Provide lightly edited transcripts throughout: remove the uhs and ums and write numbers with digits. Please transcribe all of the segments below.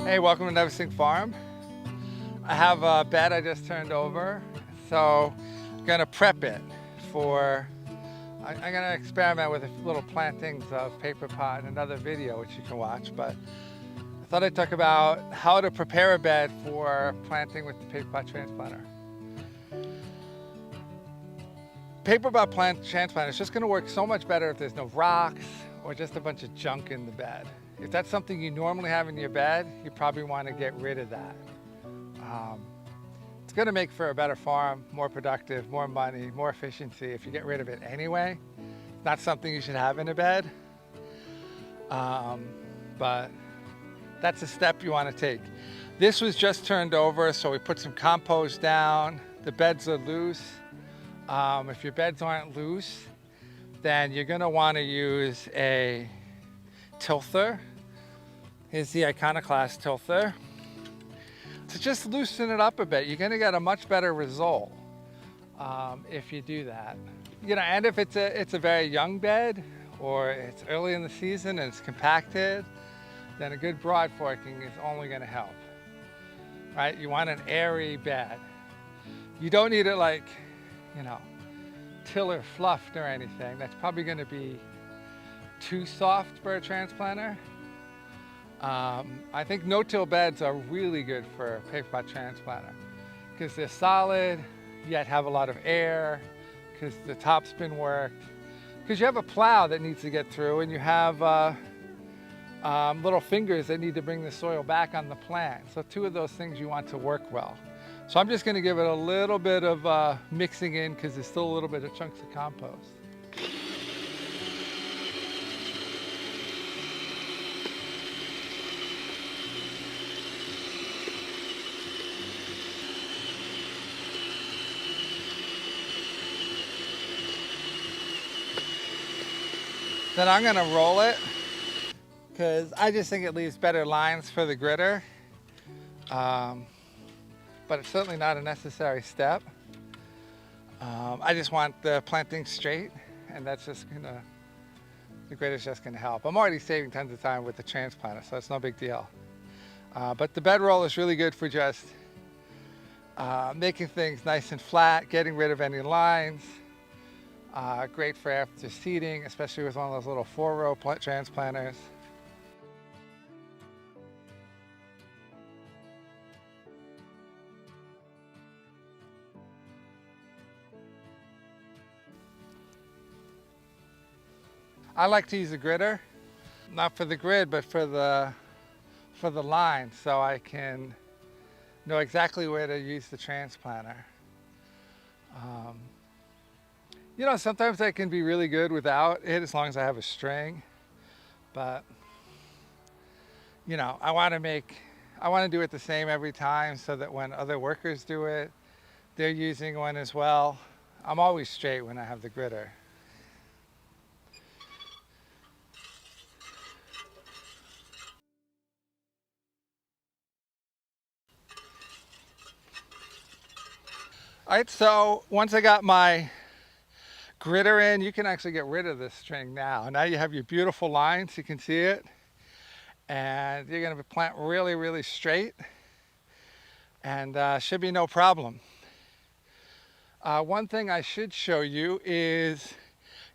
Hey, welcome to Neversink Farm. I have a bed I just turned over, so I'm gonna prep it for, I'm gonna experiment with little plantings of paper pot in another video which you can watch, but I thought I'd talk about how to prepare a bed for planting with the paper pot transplanter. Paper pot transplanter is just gonna work so much better if there's no rocks or just a bunch of junk in the bed. If that's something you normally have in your bed, you probably want to get rid of that. It's going to make for a better farm, more productive, more money, more efficiency if you get rid of it anyway. It's not something you should have in a bed, but that's a step you want to take. This was just turned over, so we put some compost down. The beds are loose. If your beds aren't loose, then you're going to want to use a tilther. Here's the Iconoclast tilther. To just loosen it up a bit, you're going to get a much better result if you do that. You know, and if it's a very young bed or it's early in the season and it's compacted, then a good broad forking is only going to help. Right? You want an airy bed. You don't need it like, you know, tiller fluffed or anything. That's probably going to be too soft for a transplanter. I think no-till beds are really good for a paper pot transplanter because they're solid, yet have a lot of air, because the top's been worked, because you have a plow that needs to get through, and you have little fingers that need to bring the soil back on the plant. So two of those things you want to work well. So I'm just going to give it a little bit of mixing in because there's still a little bit of chunks of compost. Then I'm going to roll it because I just think it leaves better lines for the gritter. But it's certainly not a necessary step. I just want the planting straight, and that's just gonna, the gritter's just gonna help. I'm already saving tons of time with the transplanter, so it's no big deal. But the bed roll is really good for just making things nice and flat, getting rid of any lines. Great for after seeding, especially with one of those little 4-row transplanters. I like to use a gritter, not for the grid, but for the line, so I can know exactly where to use the transplanter. You know, sometimes I can be really good without it as long as I have a string, but you know, I want to do it the same every time so that when other workers do it, they're using one as well. I'm always straight when I have the gritter. All right, so once I got my gritter in, you can actually get rid of this string now. Now you have your beautiful lines, you can see it. And you're gonna plant really, really straight, and should be no problem. One thing I should show you is,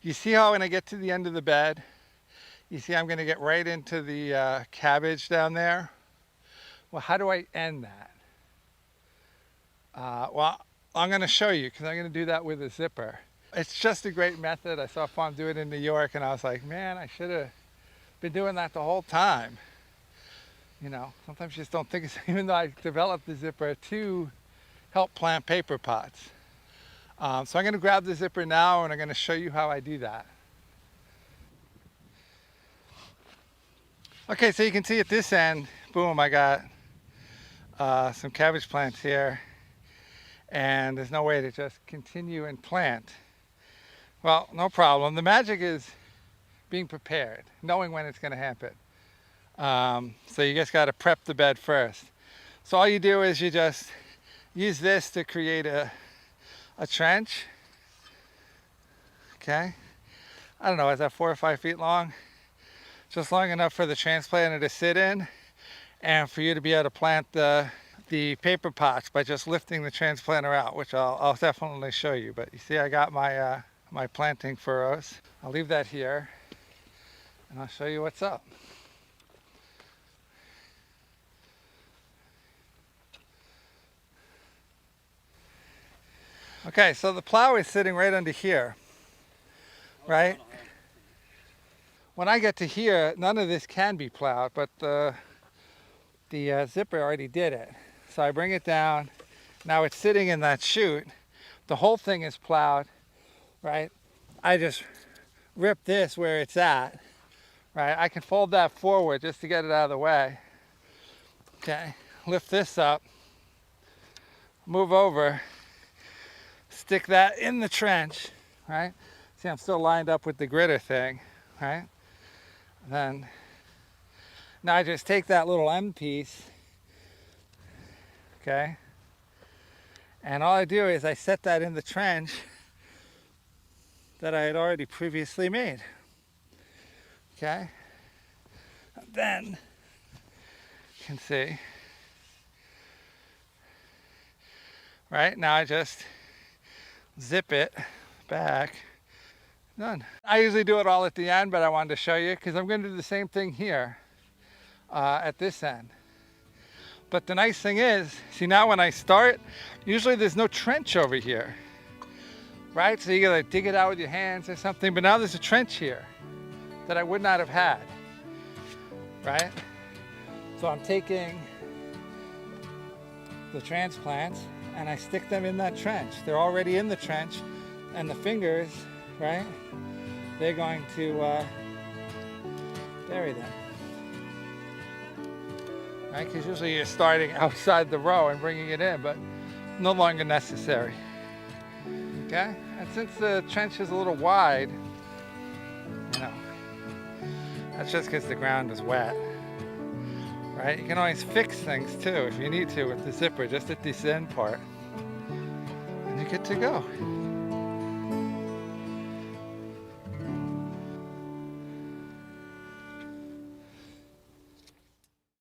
you see how when I get to the end of the bed, you see I'm gonna get right into the cabbage down there? Well, how do I end that? Well, I'm gonna show you because I'm gonna do that with a zipper. It's just a great method. I saw a farm do it in New York and I was like, man, I should have been doing that the whole time. You know, sometimes you just don't think it's, even though I developed the zipper to help plant paper pots. So I'm gonna grab the zipper now and I'm gonna show you how I do that. Okay, so you can see at this end, boom, I got some cabbage plants here, and there's no way to just continue and plant. Well, no problem. The magic is being prepared, knowing when it's going to happen. So you just got to prep the bed first. So all you do is you just use this to create a trench. Okay. I don't know, is that 4 or 5 feet long? Just long enough for the transplanter to sit in. and for you to be able to plant the paper pots by just lifting the transplanter out, which I'll definitely show you. But you see I got my my planting furrows. I'll leave that here and I'll show you what's up. Okay, so the plow is sitting right under here, right? When I get to here, none of this can be plowed, but the zipper already did it. So I bring it down. Now it's sitting in that chute. The whole thing is plowed, right? I just rip this where it's at, right? I can fold that forward just to get it out of the way. Okay, lift this up, move over, stick that in the trench, right? See, I'm still lined up with the gritter thing, right? Then, now I just take that little end piece, okay? And all I do is I set that in the trench that I had already previously made, okay? And then, you can see, right? Now I just zip it back. Done. I usually do it all at the end, but I wanted to show you because I'm going to do the same thing here at this end. But the nice thing is, see, now when I start, usually there's no trench over here, right? So you gotta dig it out with your hands or something, but now there's a trench here that I would not have had, right? So I'm taking the transplants and I stick them in that trench. They're already in the trench, and the fingers, right, they're going to bury them, right? Because usually you're starting outside the row and bringing it in, but no longer necessary. Okay, and since the trench is a little wide, you know, that's just because the ground is wet, right? You can always fix things too if you need to with the zipper, just at this end part, and you're good to go.